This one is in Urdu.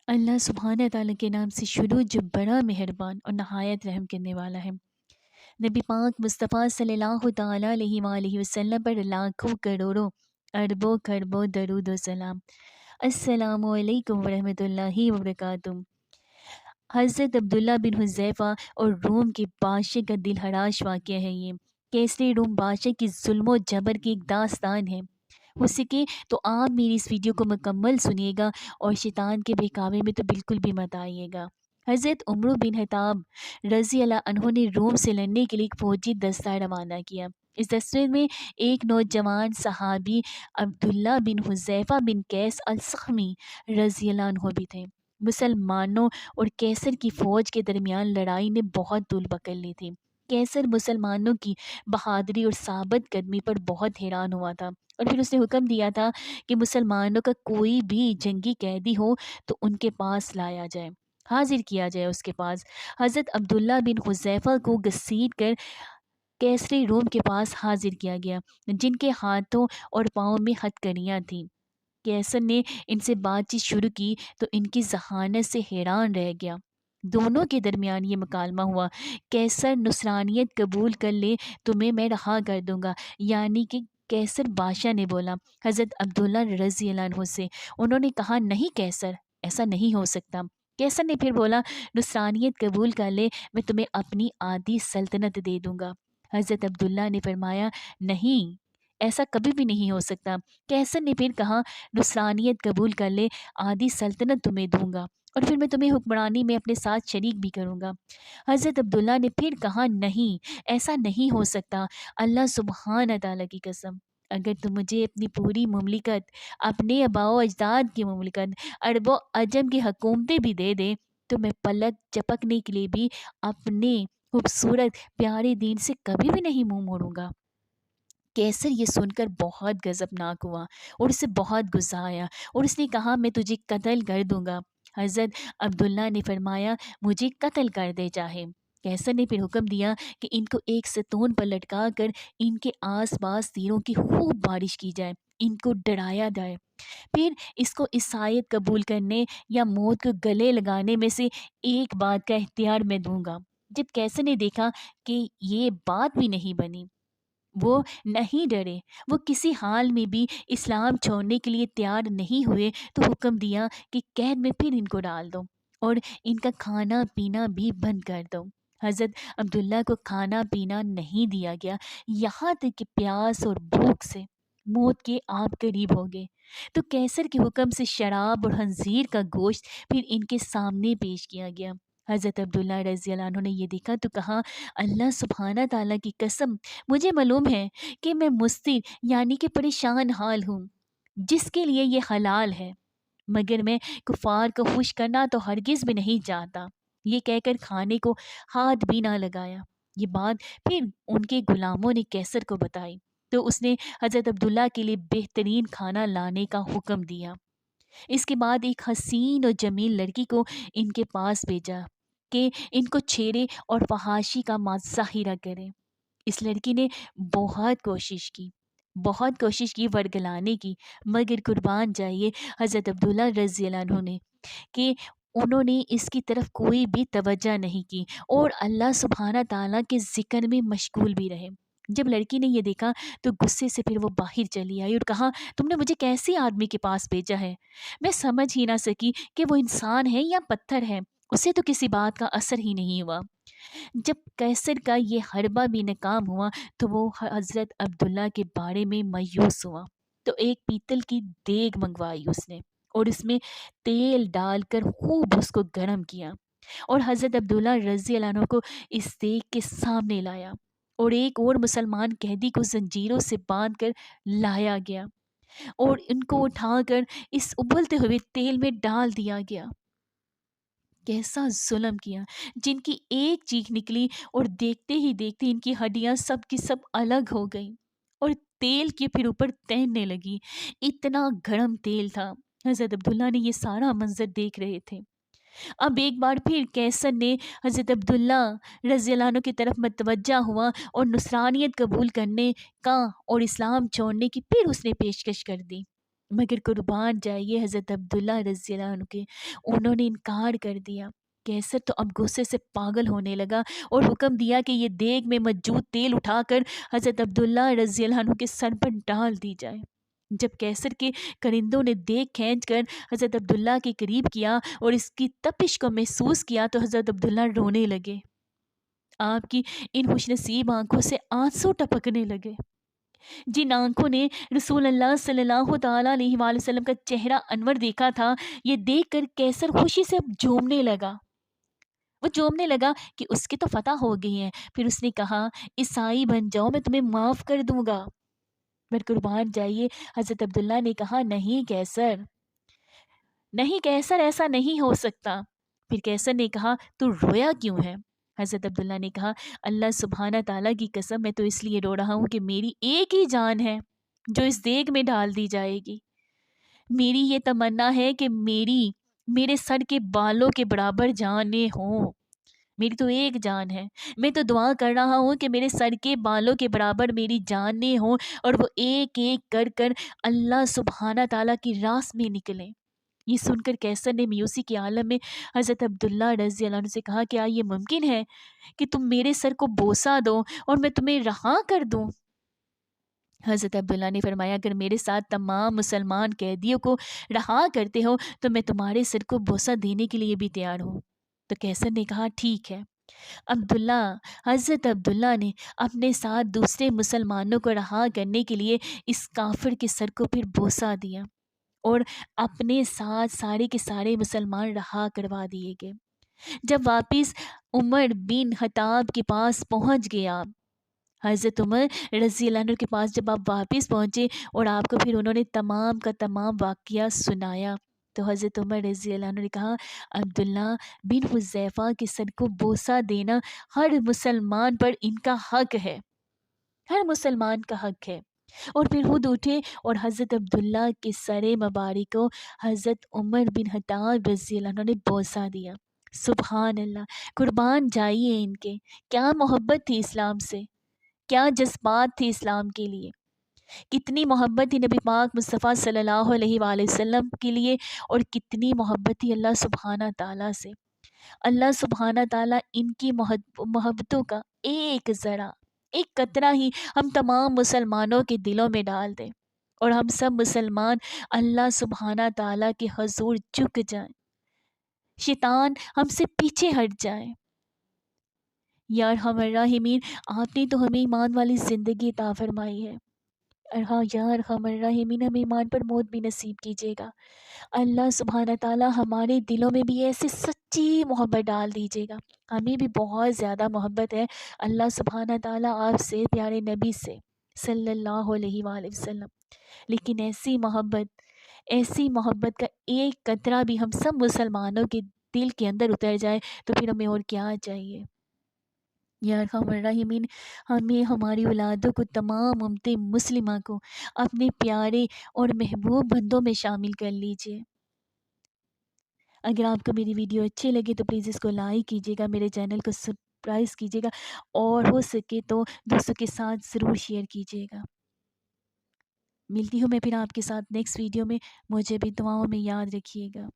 اللہ سبحانہ تعالیٰ کے نام سے شروع جو بڑا مہربان اور نہایت رحم کرنے والا ہے۔ نبی پاک مصطفیٰ صلی اللہ تعالیٰ علیہ وآلہ وسلم پر لاکھوں کروڑوں اربوں خربوں درود و سلام۔ السلام علیکم ورحمۃ اللہ وبرکاتہ۔ حضرت عبداللہ بن حذیفہ اور روم کے بادشاہ کا دل ہراش واقعہ ہے یہ۔ کیسری روم بادشاہ کی ظلم و جبر کی ایک داستان ہے۔ ہو سکے تو آپ میری اس ویڈیو کو مکمل سنیے گا اور شیطان کے بہکاوے میں تو بالکل بھی مت آئیے گا۔ حضرت عمر بن خطاب رضی اللہ عنہ نے روم سے لڑنے کے لیے ایک فوجی دستہ روانہ کیا۔ اس دستے میں ایک نوجوان صحابی عبداللہ بن حذیفہ بن قیس السخمی رضی اللہ عنہ بھی تھے۔ مسلمانوں اور کیسر کی فوج کے درمیان لڑائی نے بہت طول پکڑ لی تھی۔ کیسر مسلمانوں کی بہادری اور ثابت قدمی پر بہت حیران ہوا تھا، اور پھر اس نے حکم دیا تھا کہ مسلمانوں کا کوئی بھی جنگی قیدی ہو تو ان کے پاس لایا جائے، حاضر کیا جائے اس کے پاس۔ حضرت عبداللہ بن حذیفہ کو گھسیٹ کر کیسری روم کے پاس حاضر کیا گیا، جن کے ہاتھوں اور پاؤں میں ہتھکڑیاں تھیں۔ کیسر نے ان سے بات چیت شروع کی تو ان کی ذہانت سے حیران رہ گیا۔ دونوں کے درمیان یہ مکالمہ ہوا، کیسر نصرانیت قبول کر لے تمہیں میں رہا کر دوں گا، یعنی کہ کیسر بادشاہ نے بولا حضرت عبداللہ رضی اللہ عنہ سے۔ انہوں نے کہا نہیں کیسر، ایسا نہیں ہو سکتا۔ کیسر نے پھر بولا نصرانیت قبول کر لے، میں تمہیں اپنی آدھی سلطنت دے دوں گا۔ حضرت عبداللہ نے فرمایا نہیں، ایسا کبھی بھی نہیں ہو سکتا۔ کیسر نے پھر کہا نصرانیت قبول کر لے، آدھی سلطنت تمہیں دوں گا، اور پھر میں تمہیں حکمرانی میں اپنے ساتھ شریک بھی کروں گا۔ حضرت عبداللہ نے پھر کہا نہیں، ایسا نہیں ہو سکتا، اللہ سبحانہ تعالیٰ کی قسم، اگر تم مجھے اپنی پوری مملکت، اپنے آباء و اجداد کی مملکت، عرب و عجم کی حکومتیں بھی دے دے تو میں پلک چپکنے کے لیے بھی اپنے خوبصورت پیارے دین سے کبھی بھی نہیں منہ موڑوں گا۔ کیسر یہ سن کر بہت غضبناک ہوا اور اسے بہت غصہ آیا، اور اس نے کہا میں تجھے قتل کر دوں گا۔ حضرت عبداللہ نے فرمایا مجھے قتل کر دے چاہے۔ کیسر نے پھر حکم دیا کہ ان کو ایک ستون پر لٹکا کر ان کے آس پاس تیروں کی خوب بارش کی جائے، ان کو ڈرایا جائے، پھر اس کو عیسائیت قبول کرنے یا موت کو گلے لگانے میں سے ایک بات کا اختیار میں دوں گا۔ جب کیسر نے دیکھا کہ یہ بات بھی نہیں بنی، وہ نہیں ڈرے، وہ کسی حال میں بھی اسلام چھوڑنے کے لیے تیار نہیں ہوئے، تو حکم دیا کہ قید میں پھر ان کو ڈال دو اور ان کا کھانا پینا بھی بند کر دو۔ حضرت عبداللہ کو کھانا پینا نہیں دیا گیا، یہاں تک کہ پیاس اور بھوک سے موت کے آپ قریب ہو گئے، تو کیسر کے حکم سے شراب اور خنزیر کا گوشت پھر ان کے سامنے پیش کیا گیا۔ حضرت عبداللہ رضی اللہ عنہ نے یہ دیکھا تو کہا اللہ سبحانہ تعالیٰ کی قسم، مجھے معلوم ہے کہ میں مضطر یعنی کہ پریشان حال ہوں، جس کے لیے یہ حلال ہے، مگر میں کفار کو خوش کرنا تو ہرگز بھی نہیں چاہتا۔ یہ کہہ کر کھانے کو ہاتھ بھی نہ لگایا۔ یہ بات پھر ان کے غلاموں نے کیسر کو بتائی، تو اس نے حضرت عبداللہ کے لیے بہترین کھانا لانے کا حکم دیا۔ اس کے بعد ایک حسین اور جمیل لڑکی کو ان کے پاس بھیجا کہ ان کو چھیڑے اور فحاشی کا مظاہرہ کرے۔ اس لڑکی نے بہت کوشش کی ورگلانے کی، مگر قربان جائیے حضرت عبداللہ رضی اللہ عنہ نے کہ انہوں نے اس کی طرف کوئی بھی توجہ نہیں کی اور اللہ سبحانہ تعالیٰ کے ذکر میں مشغول بھی رہے۔ جب لڑکی نے یہ دیکھا تو غصے سے پھر وہ باہر چلی آئی اور کہا تم نے مجھے کیسے آدمی کے پاس بھیجا ہے؟ میں سمجھ ہی نہ سکی کہ وہ انسان ہے یا پتھر ہے، اسے تو کسی بات کا اثر ہی نہیں ہوا۔ جب کیسر کا یہ حربہ بھی ناکام ہوا تو وہ حضرت عبداللہ کے بارے میں مایوس ہوا، تو ایک پیتل کی دیگ منگوائی اس نے اور اس میں تیل ڈال کر خوب اس کو گرم کیا، اور حضرت عبداللہ رضی اللہ عنہ کو اس دیگ کے سامنے لایا، اور ایک اور مسلمان قیدی کو زنجیروں سے باندھ کر لایا گیا اور ان کو اٹھا کر اس ابلتے ہوئے تیل میں ڈال دیا گیا۔ کیسا ظلم کیا! جن کی ایک چیخ نکلی اور دیکھتے ہی دیکھتے ان کی ہڈیاں سب کی سب الگ ہو گئیں اور تیل کے پھر اوپر تیرنے لگی۔ اتنا گرم تیل تھا۔ حضرت عبداللہ نے یہ سارا منظر دیکھ رہے تھے۔ اب ایک بار پھر کیسر نے حضرت عبداللہ رضی اللہ عنہ کی طرف متوجہ ہوا اور نصرانیت قبول کرنے کا اور اسلام چھوڑنے کی پھر اس نے پیشکش کر دی۔ مگر قربان جائیے حضرت عبداللہ رضی اللہ عنہ کے، انہوں نے انکار کر دیا۔ کیسر تو اب غصے سے پاگل ہونے لگا اور حکم دیا کہ یہ دیگ میں موجود تیل اٹھا کر حضرت عبداللہ رضی اللہ عنہ کے سر پر ڈال دی جائے۔ جب کیسر کے کرندوں نے دیگ کھینچ کر حضرت عبداللہ کے قریب کیا اور اس کی تپش کو محسوس کیا تو حضرت عبداللہ رونے لگے۔ آپ کی ان خوش نصیب آنکھوں سے آنسو ٹپکنے لگے، جن آنکھوں نے رسول اللہ صلی اللہ تعالیٰ علیہ وآلہ وسلم کا چہرہ انور دیکھا تھا، یہ دیکھ کر کیسر خوشی سے اب جھومنے لگا۔ وہ جھومنے لگا کہ اس کی تو فتح ہو گئی ہے۔ پھر اس نے کہا عیسائی بن جاؤ، میں تمہیں معاف کر دوں گا۔ پر قربان جائیے حضرت عبداللہ نے کہا نہیں کیسر، نہیں کیسر، ایسا نہیں ہو سکتا۔ پھر کیسر نے کہا تو رویا کیوں ہے؟ حضرت عبداللہ نے کہا اللہ سبحانہ تعالیٰ کی قسم، میں تو اس لیے رو رہا ہوں کہ میری ایک ہی جان ہے جو اس دیگ میں ڈال دی جائے گی۔ میری یہ تمنا ہے کہ میرے سر کے بالوں کے برابر جانیں ہوں۔ میری تو ایک جان ہے، میں تو دعا کر رہا ہوں کہ میرے سر کے بالوں کے برابر میری جانیں ہوں اور وہ ایک ایک کر کر اللہ سبحانہ تعالیٰ کی راس میں نکلیں۔ یہ سن کر کیسر نے میوسی کے عالم میں حضرت عبداللہ رضی اللہ عنہ سے کہا کیا یہ ممکن ہے کہ تم میرے سر کو بوسہ دو اور میں تمہیں رہا کر دوں؟ حضرت عبداللہ نے فرمایا اگر میرے ساتھ تمام مسلمان قیدیوں کو رہا کرتے ہو تو میں تمہارے سر کو بوسہ دینے کے لیے بھی تیار ہوں۔ تو کیسر نے کہا ٹھیک ہے۔ حضرت عبداللہ نے اپنے ساتھ دوسرے مسلمانوں کو رہا کرنے کے لیے اس کافر کے سر کو پھر بوسہ دیا اور اپنے ساتھ سارے کے سارے مسلمان رہا کروا دیے گئے۔ جب واپس عمر بن خطاب کے پاس پہنچ گیا، حضرت عمر رضی اللہ عنہ کے پاس جب آپ واپس پہنچے اور آپ کو پھر انہوں نے تمام کا تمام واقعہ سنایا تو حضرت عمر رضی اللہ عنہ نے کہا عبداللہ بن حذیفہ کے سر کو بوسہ دینا ہر مسلمان پر ان کا حق ہے، ہر مسلمان کا حق ہے۔ اور پھر خود اٹھے اور حضرت عبداللہ کے سر مبارک کو حضرت عمر بن خطاب رضی اللہ عنہ نے بوسہ دیا۔ سبحان اللہ، قربان جائیے ان کے، کیا محبت تھی اسلام سے، کیا جذبات تھی اسلام کے لیے، کتنی محبت تھی نبی پاک مصطفیٰ صلی اللہ علیہ وآلہ وسلم کے لیے، اور کتنی محبت تھی اللہ سبحانہ تعالیٰ سے۔ اللہ سبحانہ تعالیٰ ان کی محبتوں کا ایک ذرا، ایک قطرہ ہی ہم تمام مسلمانوں کے دلوں میں ڈال دیں اور ہم سب مسلمان اللہ سبحانہ تعالیٰ کے حضور جھک جائیں، شیطان ہم سے پیچھے ہٹ جائے۔ یا ارحم الراحمین، آپ نے تو ہمیں ایمان والی زندگی عطا فرمائی ہے، یا ارحم الراحمین ہمیں ایمان پر موت بھی نصیب کیجیے گا۔ اللہ سبحانہ تعالیٰ ہمارے دلوں میں بھی ایسے سچی محبت ڈال دیجیے گا۔ ہمیں بھی بہت زیادہ محبت ہے اللہ سبحانہ تعالیٰ آپ سے، پیارے نبی سے صلی اللہ علیہ وآلہ وسلم، لیکن ایسی محبت کا ایک قطرہ بھی ہم سب مسلمانوں کے دل کے اندر اتر جائے تو پھر ہمیں اور کیا چاہیے۔ یا ارحم الراحمین، ہمیں، ہماری اولادوں کو، تمام امت مسلمہ کو اپنے پیارے اور محبوب بندوں میں شامل کر لیجئے۔ اگر آپ کو میری ویڈیو اچھی لگے تو پلیز اس کو لائک کیجیے گا، میرے چینل کو سبسکرائب کیجیے گا اور ہو سکے تو دوستوں کے ساتھ ضرور شیئر کیجیے گا۔ ملتی ہوں میں پھر آپ کے ساتھ نیکسٹ ویڈیو میں، مجھے بھی دعاؤں میں یاد رکھیے گا۔